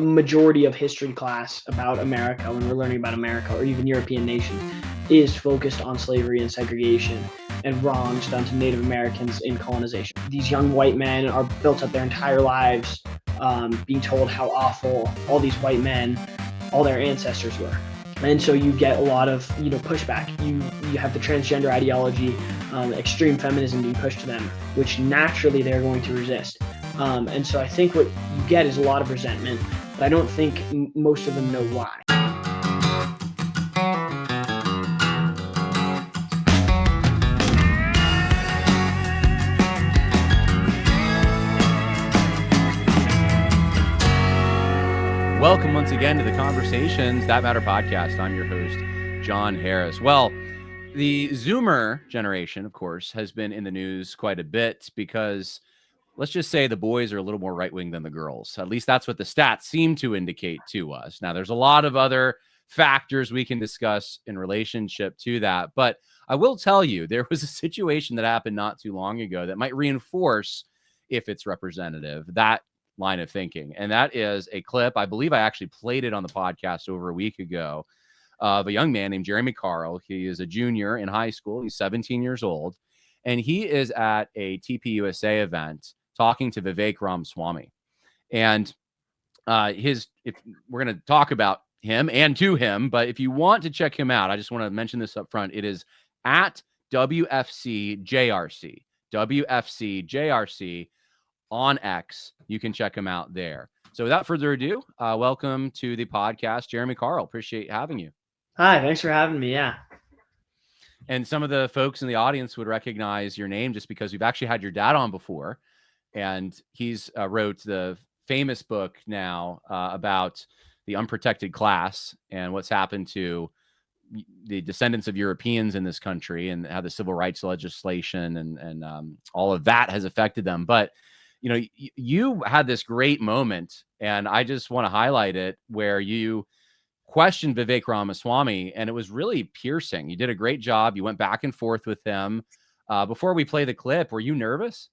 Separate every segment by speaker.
Speaker 1: majority of history class about America, when we're learning about America or even European nations, is focused on slavery and segregation and wrongs done to Native Americans in colonization. These young white men are built up their entire lives being told how awful all these white men, all their ancestors were. And so you get a lot of pushback. You have the transgender ideology, extreme feminism being pushed to them, which naturally they're going to resist. And so I think what you get is a lot of resentment, but I don't think most of them know why.
Speaker 2: Welcome once again to the Conversations That Matter podcast. I'm your host, Jon Harris. Well, the Zoomer generation, of course, has been in the news quite a bit because let's just say the boys are a little more right-wing than the girls. At least that's what the stats seem to indicate to us. Now, there's a lot of other factors we can discuss in relationship to that, but I will tell you there was a situation that happened not too long ago that might reinforce, if it's representative, that line of thinking. And that is a clip. I believe I actually played it on the podcast over a week ago of a young man named Jeremy Carl. He is a junior in high school. He's 17 years old. And he is at a TPUSA event talking to Vivek Ramaswamy. And if we're going to talk about him and to him, but if you want to check him out, I just want to mention this up front. It is at WFCJRC. WFCJRC on X. You can check him out there. So without further ado, welcome to the podcast, Jeremy Carl. Appreciate having you.
Speaker 1: Hi, thanks for having me. Yeah.
Speaker 2: And some of the folks in the audience would recognize your name just because we've actually had your dad on before. And he's wrote the famous book now about the unprotected class and what's happened to the descendants of Europeans in this country and how the civil rights legislation and all of that has affected them. But you know, you had this great moment, and I just want to highlight it, where you questioned Vivek Ramaswamy, and it was really piercing. You did a great job. You went back and forth with him. Before we play the clip, were you nervous?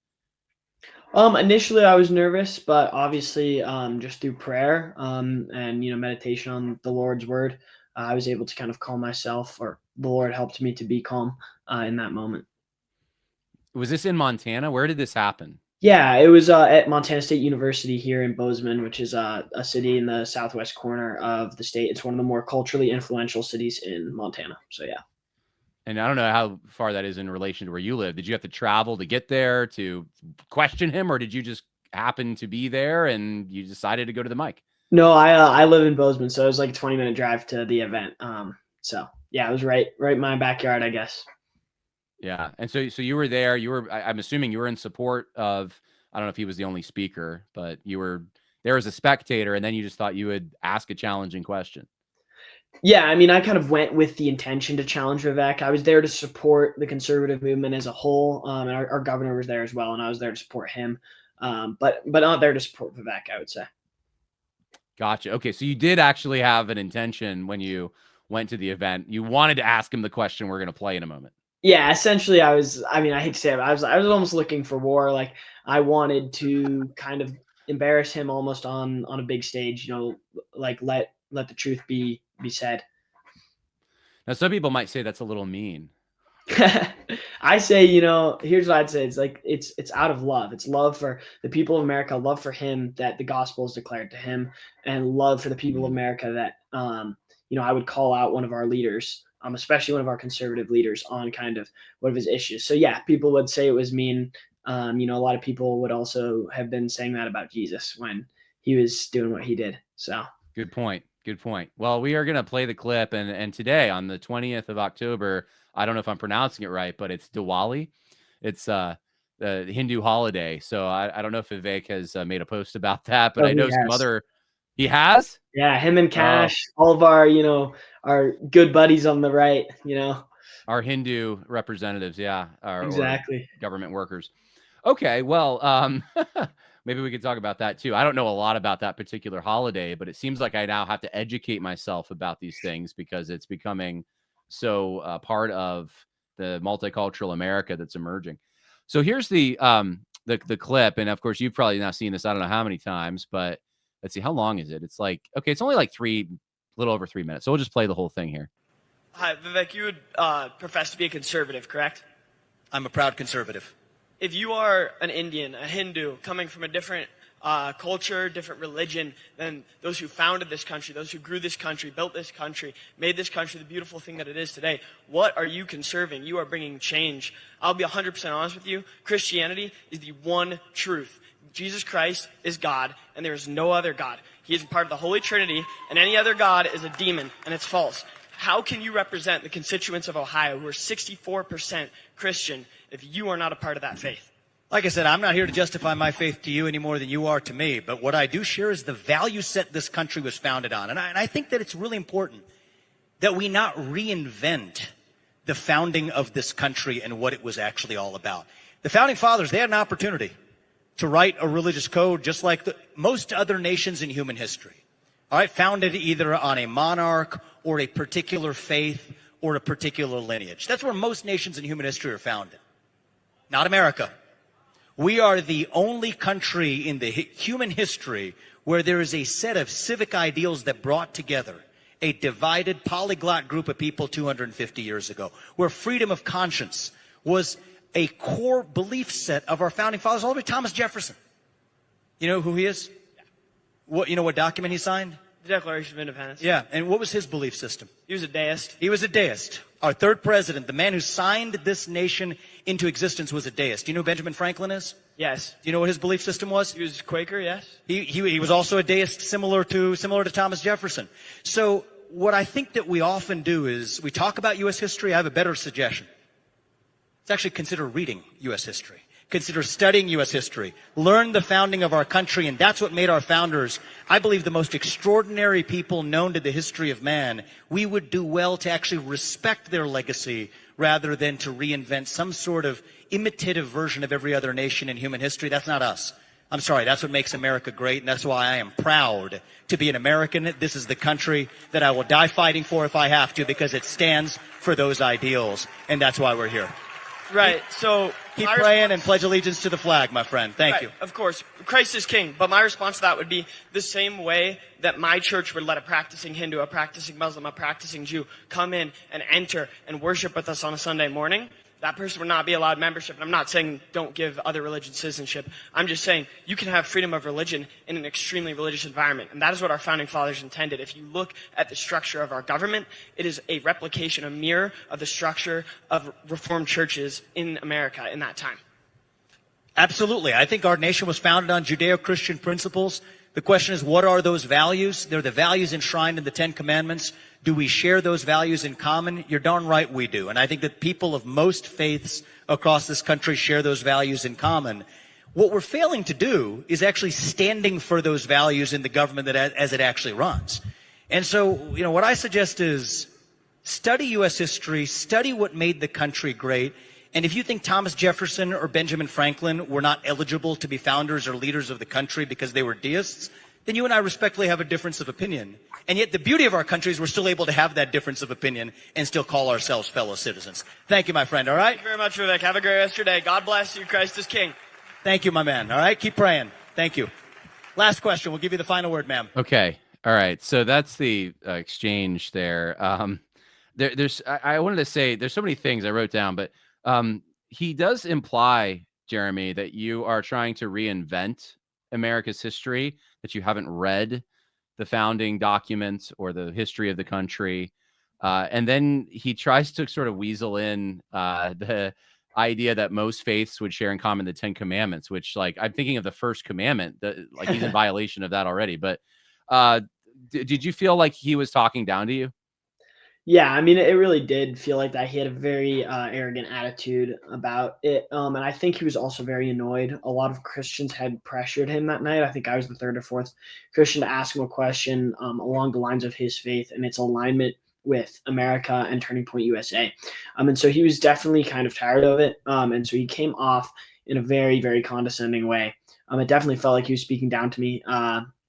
Speaker 1: Initially I was nervous, but obviously just through prayer and meditation on the Lord's word, I was able to kind of calm myself, or the Lord helped me to be calm in that moment.
Speaker 2: Was this in Montana? Where did this happen?
Speaker 1: Yeah, it was at Montana State University here in Bozeman, which is a city in the southwest corner of the state. It's one of the more culturally influential cities in Montana. So, yeah.
Speaker 2: And I don't know how far that is in relation to where you live. Did you have to travel to get there to question him, or did you just happen to be there and you decided to go to the mic?
Speaker 1: No, I live in Bozeman, so it was like a 20-minute drive to the event. So, yeah, it was right in my backyard, I guess.
Speaker 2: Yeah. And so you were there. I'm assuming you were in support of, I don't know if he was the only speaker, but you were there as a spectator, and then you just thought you would ask a challenging question.
Speaker 1: Yeah, I mean, I kind of went with the intention to challenge Vivek. I was there to support the conservative movement as a whole, and our governor was there as well, and I was there to support him, but not there to support Vivek, I would say.
Speaker 2: Gotcha. Okay, so you did actually have an intention when you went to the event. You wanted to ask him the question we're going to play in a moment.
Speaker 1: Yeah, essentially, I hate to say it, but I was almost looking for war. Like, I wanted to kind of embarrass him almost on a big stage. Like let the truth be said.
Speaker 2: Now, some people might say that's a little mean.
Speaker 1: I say, here's what I'd say. It's like it's out of love. It's love for the people of America, love for him that the gospel is declared to him, and love for the people of America that I would call out one of our leaders, especially one of our conservative leaders, on kind of one of his issues. So yeah, people would say it was mean. A lot of people would also have been saying that about Jesus when he was doing what he did. So
Speaker 2: good point. Good point. Well, we are going to play the clip, and today on the 20th of October, I don't know if I'm pronouncing it right, but it's Diwali. It's the Hindu holiday. So I don't know if Vivek has made a post about that, but I know some other. He has?
Speaker 1: Yeah, him and Cash, all of our, our good buddies on the right,
Speaker 2: Our Hindu representatives, yeah.
Speaker 1: Exactly.
Speaker 2: Or government workers. Okay, well, maybe we could talk about that too. I don't know a lot about that particular holiday, but it seems like I now have to educate myself about these things because it's becoming so part of the multicultural America that's emerging. So here's the clip, and of course you've probably now seen this I don't know how many times, but let's see, how long is it? It's like, okay, it's only like a little over 3 minutes. So we'll just play the whole thing here.
Speaker 3: Hi, Vivek, you would profess to be a conservative, correct?
Speaker 4: I'm a proud conservative.
Speaker 3: If you are an Indian, a Hindu, coming from a different culture, different religion than those who founded this country, those who grew this country, built this country, made this country the beautiful thing that it is today, what are you conserving? You are bringing change. I'll be 100% honest with you. Christianity is the one truth. Jesus Christ is God, and there is no other God. He is part of the Holy Trinity, and any other God is a demon, and it's false. How can you represent the constituents of Ohio who are 64% Christian if you are not a part of that faith?
Speaker 4: Like I said, I'm not here to justify my faith to you any more than you are to me. But what I do share is the value set this country was founded on. And I think that it's really important that we not reinvent the founding of this country and what it was actually all about. The founding fathers, they had an opportunity to write a religious code just like most other nations in human history. All right, founded either on a monarch or a particular faith or a particular lineage. That's where most nations in human history are founded. Not America. We are the only country in the human history where there is a set of civic ideals that brought together a divided polyglot group of people 250 years ago, where freedom of conscience was a core belief set of our founding fathers, all the way to Thomas Jefferson. You know who he is? You know what document he signed?
Speaker 3: The Declaration of Independence.
Speaker 4: Yeah, and what was his belief system?
Speaker 3: He was a deist.
Speaker 4: He was a deist. Our third president, the man who signed this nation into existence, was a deist. Do you know who Benjamin Franklin is?
Speaker 3: Yes.
Speaker 4: Do you know what his belief system was?
Speaker 3: He was Quaker, yes.
Speaker 4: He was also a deist, similar to Thomas Jefferson. So what I think that we often do is we talk about U.S. history. I have a better suggestion. Let's actually consider reading U.S. history. Consider studying U.S. history. Learn the founding of our country, and that's what made our founders, I believe, the most extraordinary people known to the history of man. We would do well to actually respect their legacy rather than to reinvent some sort of imitative version of every other nation in human history. That's not us. I'm sorry, that's what makes America great, and that's why I am proud to be an American. This is the country that I will die fighting for if I have to, because it stands for those ideals, and that's why we're here.
Speaker 3: Right, so
Speaker 4: keep praying and pledge allegiance to the flag, my friend. Thank you.
Speaker 3: Of course, Christ is king, but my response to that would be the same way that my church would let a practicing Hindu, a practicing Muslim, a practicing Jew come in and enter and worship with us on a Sunday morning. That person would not be allowed membership. And I'm not saying don't give other religions citizenship. I'm just saying you can have freedom of religion in an extremely religious environment. And that is what our founding fathers intended. If you look at the structure of our government, it is a replication, a mirror of the structure of Reformed churches in America in that time.
Speaker 4: Absolutely. I think our nation was founded on Judeo-Christian principles. The question is, what are those values? They're the values enshrined in the Ten Commandments. Do we share those values in common? You're darn right we do. And I think that people of most faiths across this country share those values in common. What we're failing to do is actually standing for those values in the government as it actually runs. And so, what I suggest is study U.S. history, study what made the country great. And if you think Thomas Jefferson or Benjamin Franklin were not eligible to be founders or leaders of the country because they were deists, then you and I respectfully have a difference of opinion. And yet the beauty of our country is we're still able to have that difference of opinion and still call ourselves fellow citizens. Thank you, my friend, all right?
Speaker 3: Thank you very much, Vivek. Have a great rest of your day. God bless you. Christ is king.
Speaker 4: Thank you, my man, all right? Keep praying. Thank you. Last question. We'll give you the final word, ma'am.
Speaker 2: Okay. All right. So that's the exchange there. I wanted to say there's so many things I wrote down, but he does imply, Jeremy, that you are trying to reinvent America's history, that you haven't read the founding documents or the history of the country. And then he tries to sort of weasel in the idea that most faiths would share in common the Ten Commandments, which, like, I'm thinking of the first commandment, that, like, he's in violation of that already. But did you feel like he was talking down to you?
Speaker 1: Yeah, I mean, it really did feel like that. He had a very arrogant attitude about it. And I think he was also very annoyed. A lot of Christians had pressured him that night. I think I was the third or fourth Christian to ask him a question along the lines of his faith and its alignment with America and Turning Point USA. And so he was definitely kind of tired of it. And so he came off in a very, very condescending way. It definitely felt like he was speaking down to me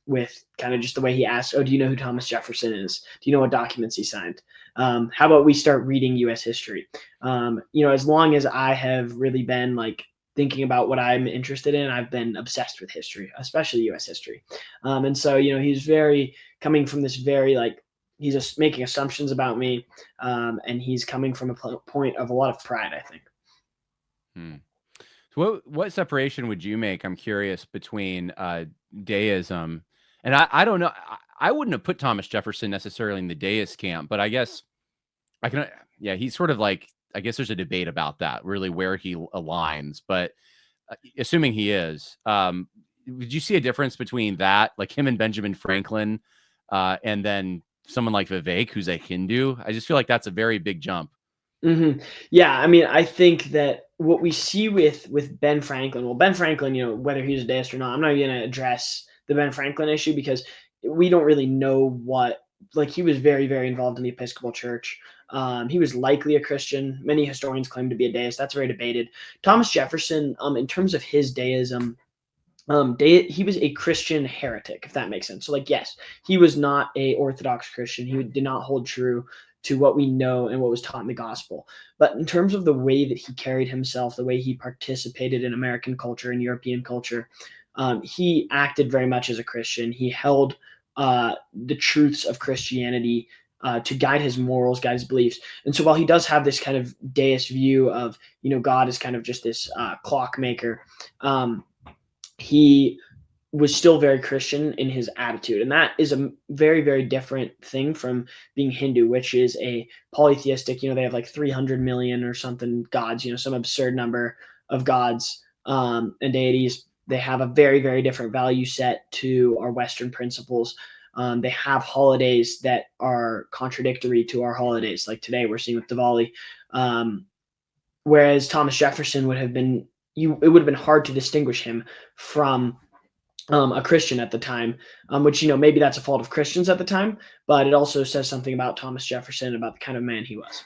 Speaker 1: with kind of just the way he asked, oh, do you know who Thomas Jefferson is? Do you know what documents he signed? How about we start reading U.S. history? As long as I have really been like thinking about what I'm interested in, I've been obsessed with history, especially U.S. history. And so, he's very coming from this very he's just making assumptions about me, and he's coming from a point of a lot of pride, I think.
Speaker 2: Hmm. So what separation would you make? I'm curious between deism and I don't know. I wouldn't have put Thomas Jefferson necessarily in the deist camp, but I guess I can. Yeah, he's sort of like, I guess there's a debate about that, really where he aligns. But assuming he is, would you see a difference between that, like him and Benjamin Franklin, and then someone like Vivek, who's a Hindu? I just feel like that's a very big jump.
Speaker 1: Yeah, I mean, I think that what we see with Ben Franklin, well, Ben Franklin, whether he's a deist or not, I'm not going to address the Ben Franklin issue because we don't really know he was very, very involved in the Episcopal Church. He was likely a Christian. Many historians claim to be a deist. That's very debated. Thomas Jefferson, in terms of his deism, he was a Christian heretic, if that makes sense. So, yes, he was not a Orthodox Christian. He did not hold true to what we know and what was taught in the gospel. But in terms of the way that he carried himself, the way he participated in American culture and European culture, he acted very much as a Christian. He held the truths of Christianity to guide his morals, guide his beliefs. And so while he does have this kind of deist view of, God is kind of just this clockmaker, he was still very Christian in his attitude. And that is a very, very different thing from being Hindu, which is a polytheistic, they have like 300 million or something gods, some absurd number of gods and deities. They have a very, very different value set to our Western principles. They have holidays that are contradictory to our holidays. Like today we're seeing with Diwali. Whereas Thomas Jefferson would have been, it would have been hard to distinguish him from a Christian at the time, which, maybe that's a fault of Christians at the time, but it also says something about Thomas Jefferson, about the kind of man he was.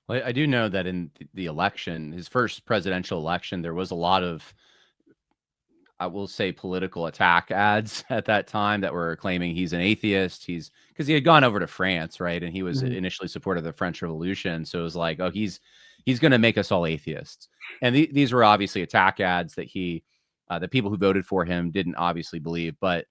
Speaker 2: Well, I do know that in the election, his first presidential election, there was a lot of, I will say, political attack ads at that time that were claiming he's an atheist. Because he had gone over to France, right? And he was initially supported the French Revolution. So it was like, oh, he's going to make us all atheists. And these were obviously attack ads that the people who voted for him didn't obviously believe. But,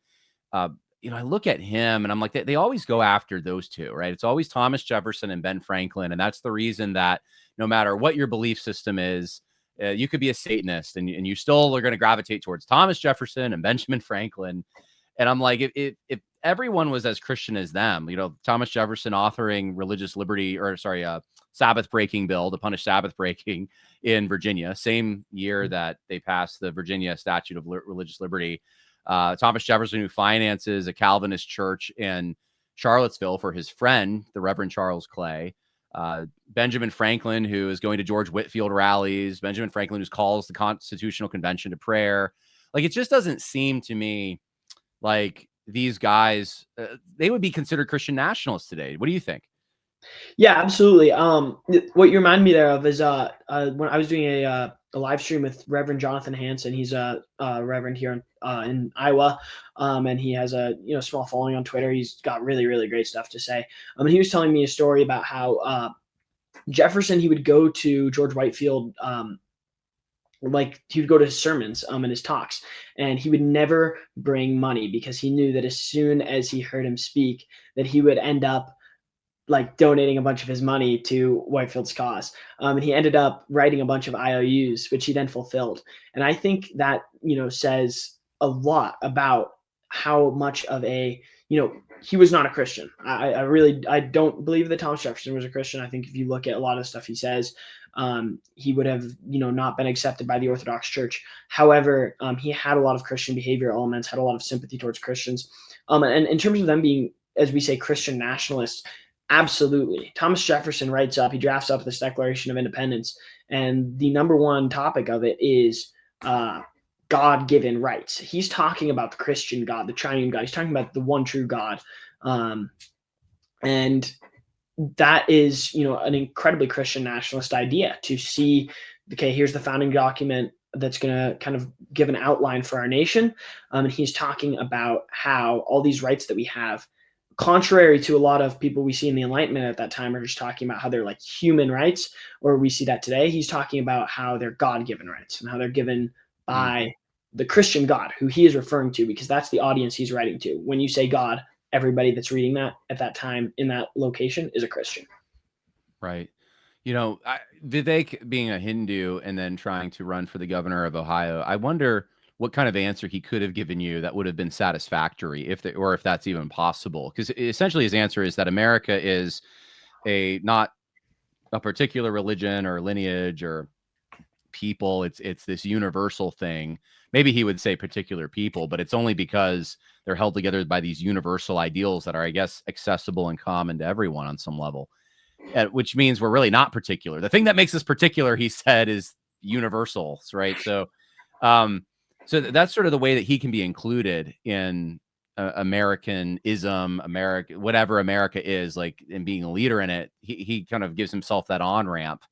Speaker 2: I look at him and I'm like, they always go after those two, right? It's always Thomas Jefferson and Ben Franklin. And that's the reason that no matter what your belief system is, you could be a Satanist and you still are going to gravitate towards Thomas Jefferson and Benjamin Franklin. And I'm like, if everyone was as Christian as them, Thomas Jefferson authoring religious liberty, Sabbath breaking bill to punish Sabbath breaking in Virginia, same year that they passed the Virginia Statute of Religious Liberty. Thomas Jefferson, who finances a Calvinist church in Charlottesville for his friend, the Reverend Charles Clay. Benjamin Franklin, who is going to George Whitefield rallies. Benjamin Franklin, who calls the Constitutional Convention to prayer. It just doesn't seem to me like these guys, they would be considered Christian nationalists today. What do you think?
Speaker 1: Yeah, absolutely. What you remind me there of is when I was doing a live stream with Reverend Jonathan Hansen. He's a reverend here in Iowa, and he has a small following on Twitter. He's got really, really great stuff to say. And he was telling me a story about how Jefferson, he would go to George Whitefield. He would go to his sermons and his talks, and he would never bring money because he knew that as soon as he heard him speak, that he would end up donating a bunch of his money to Whitefield's cause. And he ended up writing a bunch of IOUs, which he then fulfilled. And I think that, says a lot about how much of a, he was not a Christian. I don't believe that Thomas Jefferson was a Christian. I think if you look at a lot of stuff he says, he would have, not been accepted by the Orthodox Church. However, he had a lot of Christian behavior elements, had a lot of sympathy towards Christians. And in terms of them being, as we say, Christian nationalists, absolutely. Thomas Jefferson he drafts up this Declaration of Independence, and the number one topic of it is God-given rights. He's talking about the Christian God, the triune God. He's talking about the one true God. And that is, an incredibly Christian nationalist idea to see, okay, here's the founding document that's going to kind of give an outline for our nation. And he's talking about how all these rights that we have, contrary to a lot of people we see in the Enlightenment at that time are just talking about how they're like human rights, or we see that today. He's talking about how they're God-given rights and how they're given by the Christian God, who he is referring to, because that's the audience he's writing to. When you say God, everybody that's reading that at that time in that location is a Christian.
Speaker 2: Right. Vivek being a Hindu and then trying to run for the governor of Ohio, I wonder what kind of answer he could have given you that would have been satisfactory, or if that's even possible. Because essentially his answer is that America is not a particular religion or lineage or people. It's this universal thing. Maybe he would say particular people, but it's only because they're held together by these universal ideals that are, I guess, accessible and common to everyone on some level. Which means we're really not particular. The thing that makes us particular, he said, is universals, right? So, that's sort of the way that he can be included in Americanism, whatever America is, like, and being a leader in it. He kind of gives himself that on ramp.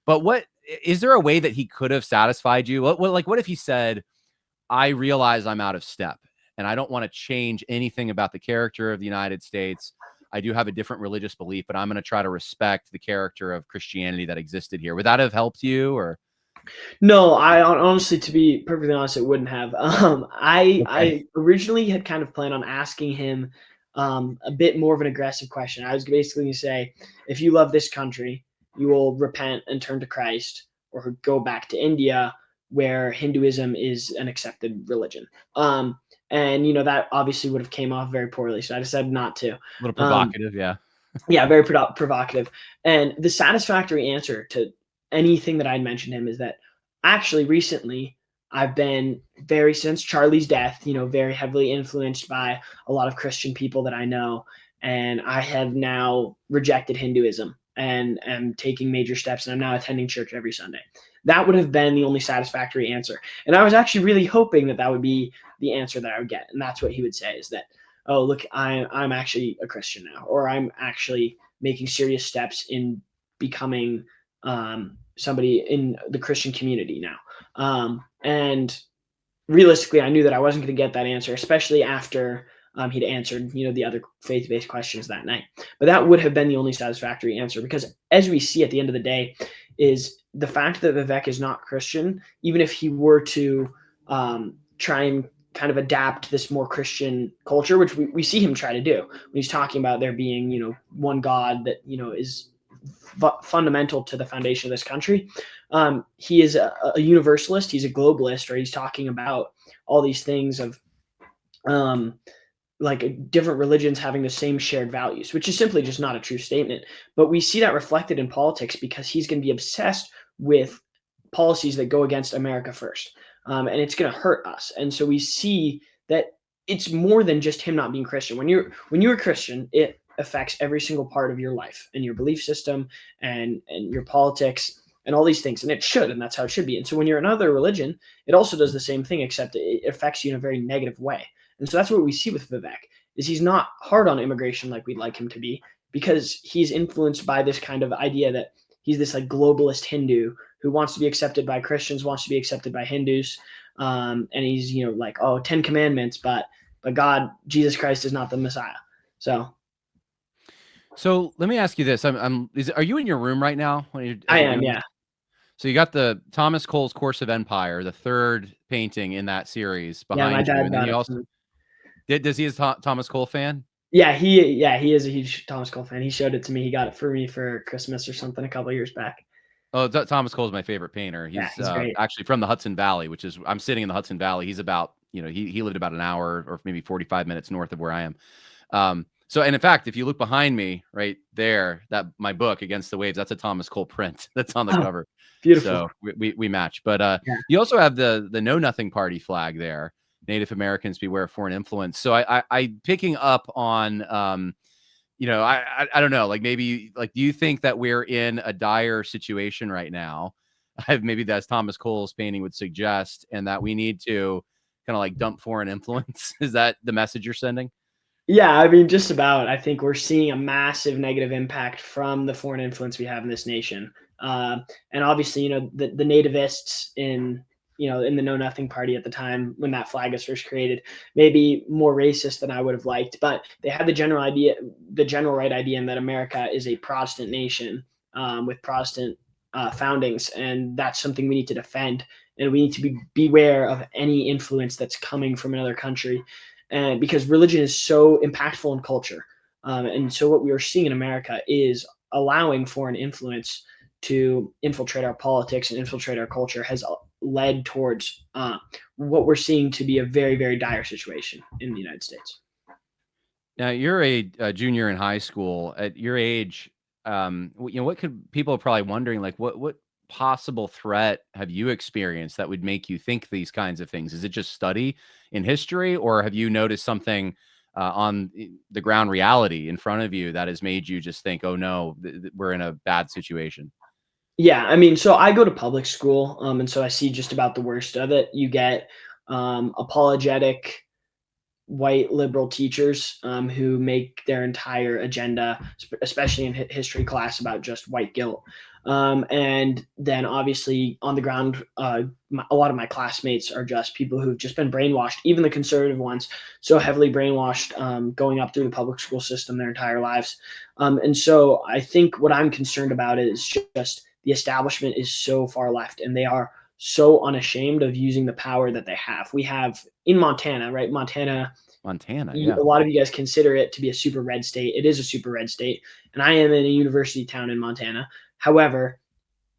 Speaker 2: But what is there a way that he could have satisfied you? What if he said, "I realize I'm out of step, and I don't want to change anything about the character of the United States. I do have a different religious belief, but I'm going to try to respect the character of Christianity that existed here." Would that have helped you? Or
Speaker 1: no, I honestly, to be perfectly honest, it wouldn't have. I originally had kind of planned on asking him a bit more of an aggressive question. I was basically going to say, if you love this country, you will repent and turn to Christ, or go back to India, where Hinduism is an accepted religion. And that obviously would have came off very poorly, so I decided not to.
Speaker 2: A little provocative, yeah.
Speaker 1: Yeah, very provocative. And the satisfactory answer to anything that I'd mentioned him is that actually recently I've been since Charlie's death, very heavily influenced by a lot of Christian people that I know. And I have now rejected Hinduism and am taking major steps, and I'm now attending church every Sunday. That would have been the only satisfactory answer. And I was actually really hoping that would be the answer that I would get. And that's what he would say, is that, "Oh, look, I'm actually a Christian now," or "I'm actually making serious steps in becoming somebody in the Christian community now." And realistically, I knew that I wasn't going to get that answer, especially after he'd answered, the other faith-based questions that night. But that would have been the only satisfactory answer, because as we see at the end of the day, is the fact that Vivek is not Christian, even if he were to try and kind of adapt this more Christian culture, which we see him try to do when he's talking about there being, one God that, is fundamental to the foundation of this country. He is a universalist. He's a globalist, or he's talking about all these things of like different religions having the same shared values, which is simply just not a true statement. But we see that reflected in politics, because he's going to be obsessed with policies that go against America first. And it's going to hurt us. And so we see that it's more than just him not being Christian. When you're a Christian, it affects every single part of your life and your belief system and your politics and all these things. And it should, and that's how it should be. And so when you're another religion, it also does the same thing, except it affects you in a very negative way. And so that's what we see with Vivek, is he's not hard on immigration like we'd like him to be, because he's influenced by this kind of idea that he's this like globalist Hindu who wants to be accepted by Christians, wants to be accepted by Hindus. And he's, like, 10 commandments, but God, Jesus Christ is not the Messiah. So
Speaker 2: let me ask you this. Are you in your room right now?
Speaker 1: I am, yeah.
Speaker 2: So you got the Thomas Cole's Course of Empire, the third painting in that series behind you. And then you also does he is Thomas Cole fan?
Speaker 1: Yeah, he is a huge Thomas Cole fan. He showed it to me. He got it for me for Christmas or something a couple of years back.
Speaker 2: Oh, Thomas Cole is my favorite painter. He's actually from the Hudson Valley, I'm sitting in the Hudson Valley. He's about, he lived about an hour or maybe 45 minutes north of where I am. So, and in fact, if you look behind me right there, that my book, Against the Waves, that's a Thomas Cole print that's on the cover.
Speaker 1: Beautiful.
Speaker 2: So we match. But you also have the Know Nothing Party flag there. Native Americans beware of foreign influence. So I picking up on, I don't know, like maybe like, do you think that we're in a dire situation right now? Maybe that's Thomas Cole's painting would suggest, and that we need to kind of like dump foreign influence. Is that the message you're sending?
Speaker 1: Yeah, I mean, just about. I think we're seeing a massive negative impact from the foreign influence we have in this nation. And obviously, the nativists in in the Know Nothing Party at the time when that flag was first created, maybe more racist than I would have liked. But they had the general right idea in that America is a Protestant nation with Protestant foundings, and that's something we need to defend. And we need to beware of any influence that's coming from another country, and because religion is so impactful in culture. And so what we are seeing in America is allowing foreign influence to infiltrate our politics and infiltrate our culture has led towards what we're seeing to be a very, very dire situation in the United States.
Speaker 2: Now, you're a junior in high school. At your age, what could people are probably wondering, like, what possible threat have you experienced that would make you think these kinds of things? Is it just study in history, or have you noticed something on the ground reality in front of you that has made you just think, oh no, we're in a bad situation?
Speaker 1: Yeah, I mean, so I go to public school, and so I see just about the worst of it. You get apologetic white liberal teachers who make their entire agenda, especially in history class, about just white guilt. And then obviously on the ground, a lot of my classmates are just people who've just been brainwashed, even the conservative ones, so heavily brainwashed going up through the public school system their entire lives. And so I think what I'm concerned about is just the establishment is so far left, and they are so unashamed of using the power that they have. We have in Montana, right? Montana,
Speaker 2: Yeah.
Speaker 1: a lot of you guys consider it to be a super red state. It is a super red state, and I am in a university town in Montana. However,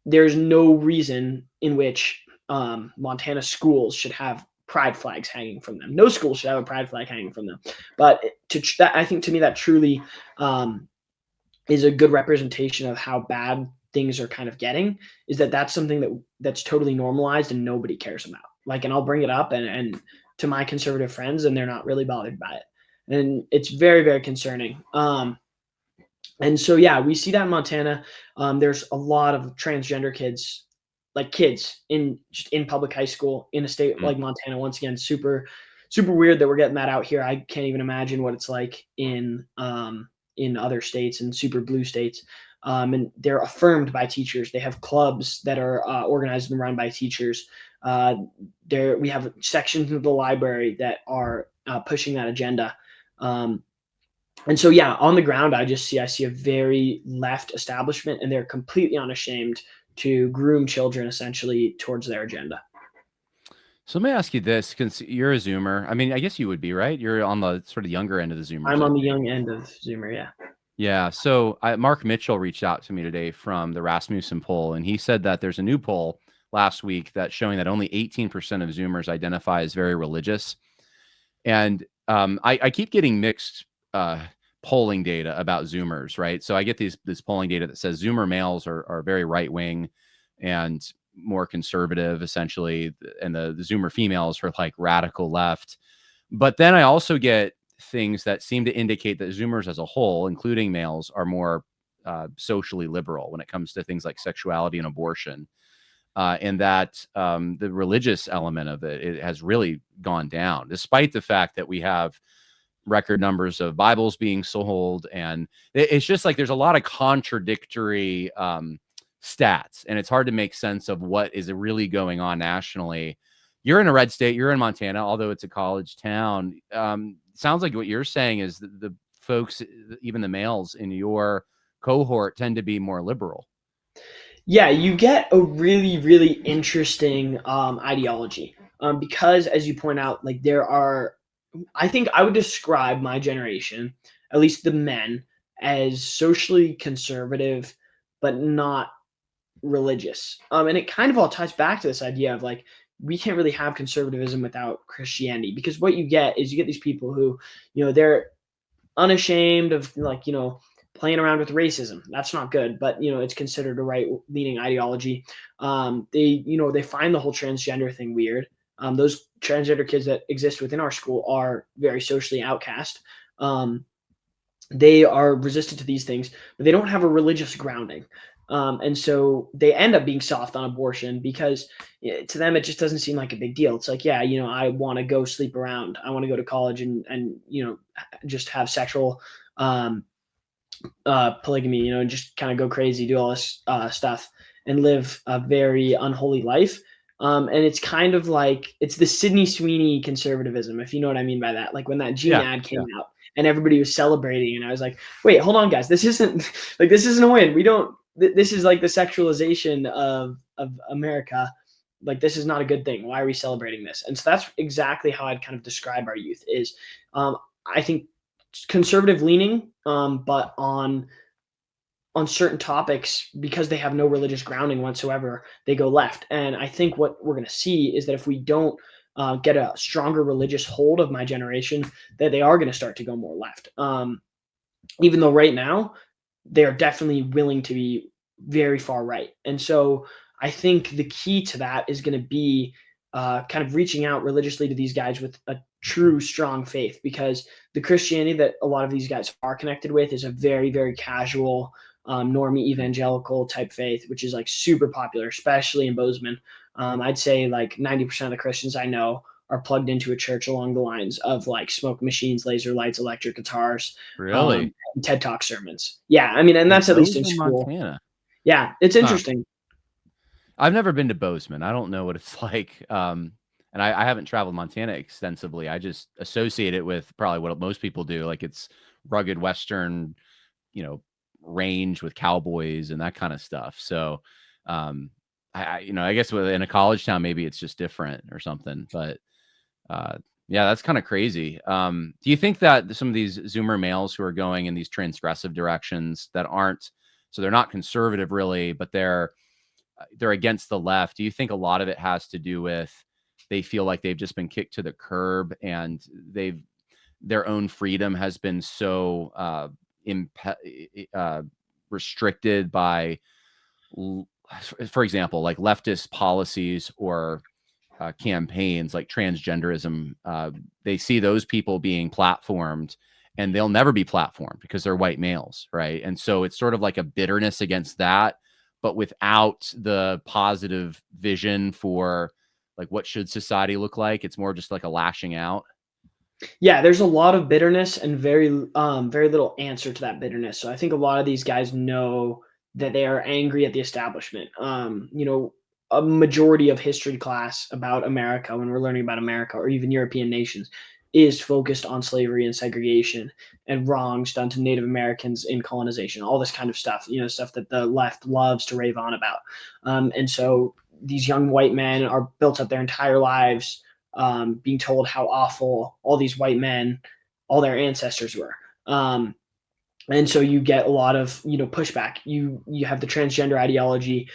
Speaker 1: there's no reason in which Montana schools should have pride flags hanging from them. No school should have a pride flag hanging from them. But I think to me that truly is a good representation of how bad things are kind of getting. Is that's something that's totally normalized and nobody cares about. Like, and I'll bring it up and to my conservative friends, and they're not really bothered by it, and it's very, very concerning. And so, yeah, we see that in Montana. There's a lot of transgender kids, like kids in public high school in a state like Montana. Once again, super, super weird that we're getting that out here. I can't even imagine what it's like in other states and super blue states. And they're affirmed by teachers. They have clubs that are organized and run by teachers. We have sections of the library that are pushing that agenda. And so, yeah, on the ground, I see a very left establishment, and they're completely unashamed to groom children essentially towards their agenda.
Speaker 2: So let me ask you this, because you're a Zoomer. I mean, I guess you would be, right? You're on the sort of younger end of the Zoomers.
Speaker 1: I'm on the young end of Zoomer, yeah.
Speaker 2: Yeah. So Mark Mitchell reached out to me today from the Rasmussen poll, and he said that there's a new poll last week that's showing that only 18% of Zoomers identify as very religious. And I keep getting mixed polling data about Zoomers, right? So I get this polling data that says Zoomer males are very right wing and more conservative, essentially, and the Zoomer females are like radical left. But then I also get things that seem to indicate that Zoomers as a whole, including males, are more socially liberal when it comes to things like sexuality and abortion. And that the religious element of it has really gone down, despite the fact that we have record numbers of Bibles being sold. And it's just like there's a lot of contradictory stats, and it's hard to make sense of what is really going on nationally. You're in a red state, you're in Montana, although it's a college town. Sounds like what you're saying is that the folks, even the males in your cohort, tend to be more liberal.
Speaker 1: Yeah, you get a really, really interesting ideology because, as you point out, like I think I would describe my generation, at least the men, as socially conservative, but not religious. And it kind of all ties back to this idea of like, we can't really have conservatism without Christianity, because what you get these people who, they're unashamed of like, playing around with racism. That's not good, but it's considered a right-leaning ideology. They find the whole transgender thing weird. Those transgender kids that exist within our school are very socially outcast. They are resistant to these things, but they don't have a religious grounding. And so they end up being soft on abortion because to them, it just doesn't seem like a big deal. It's like, yeah, I want to go sleep around. I want to go to college and just have sexual polygamy, and just kind of go crazy, do all this stuff and live a very unholy life. And it's kind of like it's the Sydney Sweeney conservatism, if you know what I mean by that. Like when that Gene
Speaker 2: Yeah.
Speaker 1: ad came out and everybody was celebrating, and I was like, wait, hold on, guys, this isn't like this isn't a win. We don't. This is like the sexualization of America. Like this is not a good thing. Why are we celebrating this? And so that's exactly how I'd kind of describe our youth is, I think conservative leaning, but on certain topics, because they have no religious grounding whatsoever, they go left. And I think what we're going to see is that if we don't get a stronger religious hold of my generation, that they are going to start to go more left. Even though right now they are definitely willing to be very far right. And so I think the key to that is going to be kind of reaching out religiously to these guys with a true strong faith, because the Christianity that a lot of these guys are connected with is a very, very casual, normie evangelical type faith, which is like super popular, especially in Bozeman. I'd say like 90% of the Christians I know are plugged into a church along the lines of like smoke machines, laser lights, electric guitars,
Speaker 2: Really?
Speaker 1: TED Talk sermons. Yeah, I mean, and that's at least in
Speaker 2: Bozeman,
Speaker 1: school.
Speaker 2: Montana.
Speaker 1: Yeah, it's
Speaker 2: Huh.
Speaker 1: interesting.
Speaker 2: I've never been to Bozeman. I don't know what it's like. And I haven't traveled Montana extensively. I just associate it with probably what most people do. Like it's rugged Western, you know, range with cowboys and that kind of stuff. So, I guess in a college town, maybe it's just different or something, but, yeah, that's kind of crazy. Do you think that some of these Zoomer males who are going in these transgressive directions that aren't, so they're not conservative really, but they're against the left. Do you think a lot of it has to do with they feel like they've just been kicked to the curb and their own freedom has been so restricted by, for example, like leftist policies or campaigns like transgenderism? They see those people being platformed and they'll never be platformed because they're white males, right? And so it's sort of like a bitterness against that, but without the positive vision for like what should society look like. It's more just like a lashing out.
Speaker 1: Yeah, there's a lot of bitterness and very little answer to that bitterness. So I think a lot of these guys know that they are angry at the establishment. A majority of history class about America, when we're learning about America or even European nations, is focused on slavery and segregation and wrongs done to Native Americans in colonization, all this kind of stuff, stuff that the left loves to rave on about. And so these young white men are built up their entire lives being told how awful all these white men, all their ancestors were. And so you get a lot of pushback. You have the transgender ideology,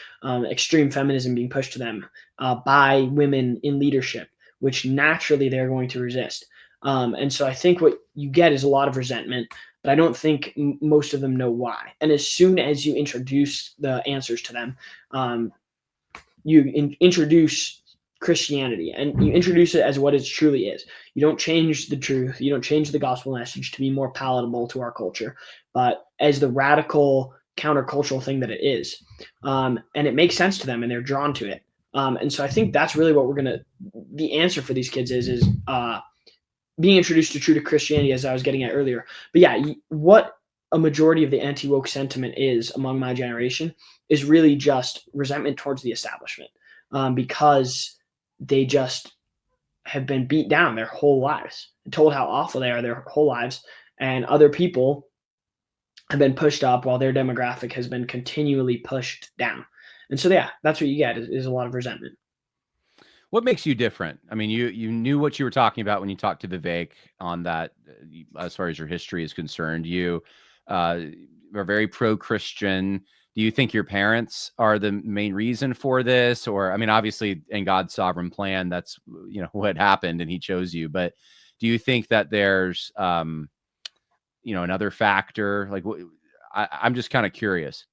Speaker 1: extreme feminism being pushed to them by women in leadership, which naturally they're going to resist. And so I think what you get is a lot of resentment, but I don't think most of them know why. And as soon as you introduce the answers to them, you introduce Christianity and you introduce it as what it truly is. You don't change the truth. You don't change the gospel message to be more palatable to our culture, but as the radical countercultural thing that it is. And it makes sense to them and they're drawn to it. And so I think that's really what the answer for these kids is being introduced to true Christianity, as I was getting at earlier. But yeah, what a majority of the anti-woke sentiment is among my generation is really just resentment towards the establishment, because they just have been beat down their whole lives and told how awful they are their whole lives. And other people have been pushed up while their demographic has been continually pushed down. And so, yeah, that's what you get is a lot of resentment.
Speaker 2: What makes you different? I mean, you knew what you were talking about when you talked to Vivek on that, as far as your history is concerned. You are very pro-Christian. Do you think your parents are the main reason for this? Or, I mean, obviously in God's sovereign plan, that's, what happened and he chose you. But do you think that there's, another factor? Like, I'm just kind of curious.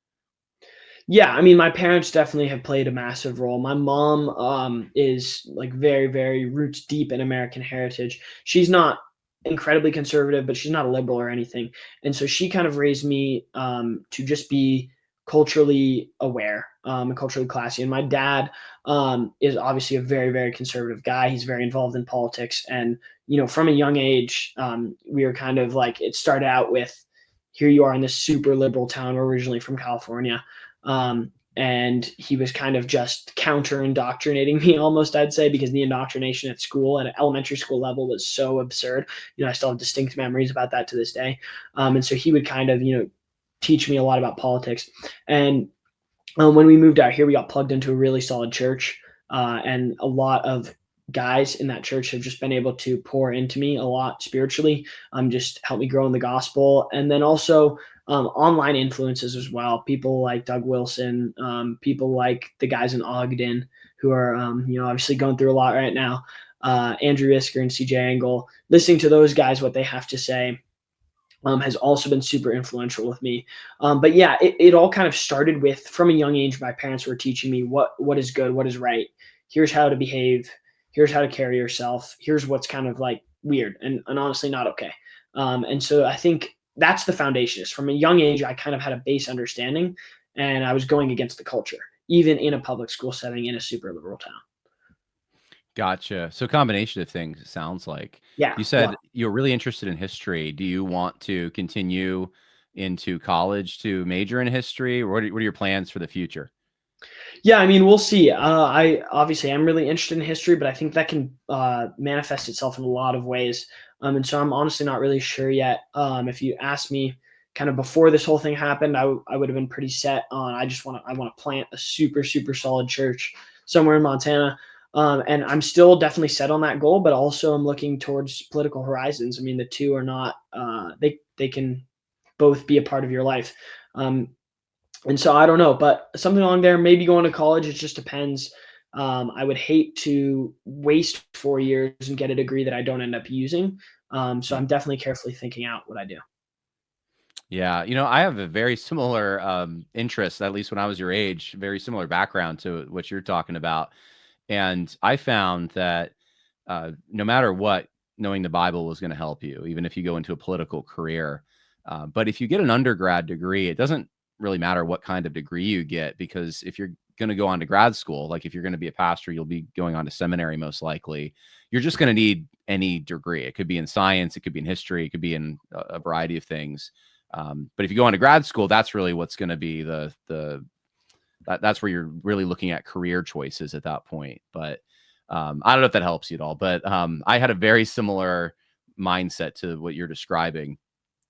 Speaker 1: Yeah, I mean, my parents definitely have played a massive role. My mom is like very, very roots deep in American heritage. She's not incredibly conservative, but she's not a liberal or anything. And so she kind of raised me to just be culturally aware and culturally classy. And my dad is obviously a very, very conservative guy. He's very involved in politics. And, from a young age, we were kind of like, it started out with, here you are in this super liberal town. We're originally from California. and he was kind of just counter indoctrinating me almost, I'd say, because the indoctrination at school, at an elementary school level, was so absurd. I still have distinct memories about that to this day. And so he would kind of, teach me a lot about politics. And when we moved out here, we got plugged into a really solid church, and a lot of guys in that church have just been able to pour into me a lot spiritually, just help me grow in the gospel. And then also online influences as well. People like Doug Wilson, people like the guys in Ogden who are, obviously going through a lot right now. Andrew Isker and CJ Angle, listening to those guys, what they have to say, has also been super influential with me. But yeah, it all kind of started with, from a young age, my parents were teaching me what is good, what is right. Here's how to behave. Here's how to carry yourself. Here's what's kind of like weird and honestly not okay. And so I think that's the foundation. Is from a young age, I kind of had a base understanding, and I was going against the culture, even in a public school setting in a super liberal town.
Speaker 2: Gotcha. So combination of things, it sounds like.
Speaker 1: Yeah.
Speaker 2: You said you're really interested in history. Do you want to continue into college to major in history? Or what are your plans for the future?
Speaker 1: Yeah, I mean, we'll see. I obviously am really interested in history, but I think that can manifest itself in a lot of ways. And so I'm honestly not really sure yet. If you asked me kind of before this whole thing happened, I would have been pretty set on, I want to plant a super, super solid church somewhere in Montana. And I'm still definitely set on that goal, but also I'm looking towards political horizons. I mean, the two are not, they can both be a part of your life. And so I don't know, but something along there, maybe going to college, it just depends. I would hate to waste 4 years and get a degree that I don't end up using. So I'm definitely carefully thinking out what I do.
Speaker 2: Yeah, I have a very similar interest, at least when I was your age, very similar background to what you're talking about. And I found that no matter what, knowing the Bible was going to help you, even if you go into a political career. But if you get an undergrad degree, it doesn't really matter what kind of degree you get, because if you're going to go on to grad school, like if you're going to be a pastor, you'll be going on to seminary most likely. You're just going to need any degree. It could be in science, it could be in history, it could be in a variety of things. But if you go on to grad school, that's really what's going to be that's where you're really looking at career choices at that point. But I don't know if that helps you at all, but I had a very similar mindset to what you're describing,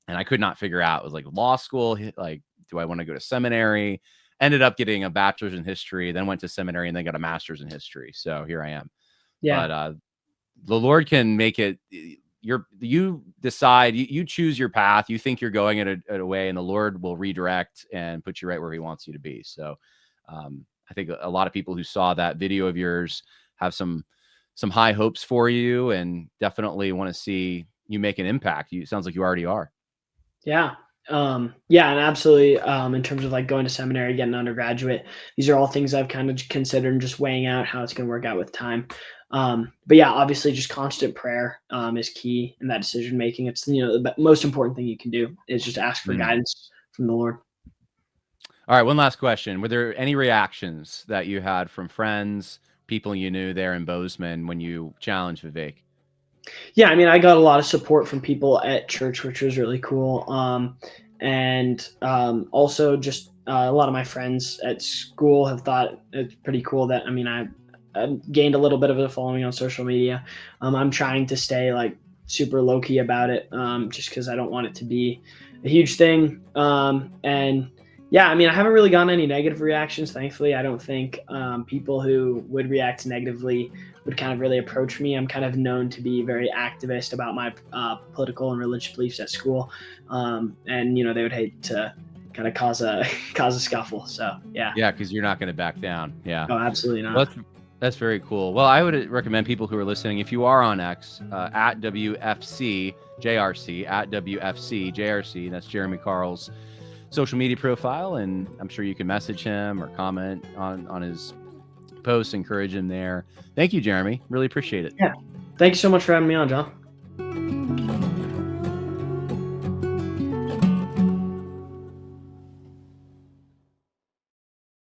Speaker 2: and I could not figure out, it was like law school, like, do I want to go to seminary? Ended up getting a bachelor's in history, then went to seminary, and then got a master's in history. So here I am.
Speaker 1: Yeah.
Speaker 2: But the Lord can make it. You decide, you choose your path. You think you're going at a way, and the Lord will redirect and put you right where He wants you to be. So I think a lot of people who saw that video of yours have some high hopes for you, and definitely want to see you make an impact. It sounds like you already are.
Speaker 1: Yeah. Yeah, and absolutely. In terms of like going to seminary, getting undergraduate, these are all things I've kind of considered and just weighing out how it's going to work out with time. But yeah, obviously just constant prayer, is key in that decision making. It's, the most important thing you can do is just ask for guidance from the Lord.
Speaker 2: All right. One last question. Were there any reactions that you had from friends, people you knew there in Bozeman when you challenged Vivek?
Speaker 1: Yeah, I mean, I got a lot of support from people at church, which was really cool. And also just a lot of my friends at school have thought it's pretty cool that, I mean, I gained a little bit of a following on social media. I'm trying to stay like super low key about it, just because I don't want it to be a huge thing. And yeah, I mean, I haven't really gotten any negative reactions, thankfully. I don't think people who would react negatively would kind of really approach me. I'm kind of known to be very activist about my political and religious beliefs at school. And, they would hate to kind of cause a scuffle. So, yeah.
Speaker 2: Yeah, because you're not going to back down. Yeah.
Speaker 1: Oh, absolutely not.
Speaker 2: Well, that's very cool. Well, I would recommend people who are listening, if you are on X, at WFCJRC, at WFCJRC, that's Jeremy Carl's social media profile, and I'm sure you can message him or comment on his posts, encourage him there. Thank you, Jeremy. Really appreciate it.
Speaker 1: Yeah. Thank you so much for having me on, John.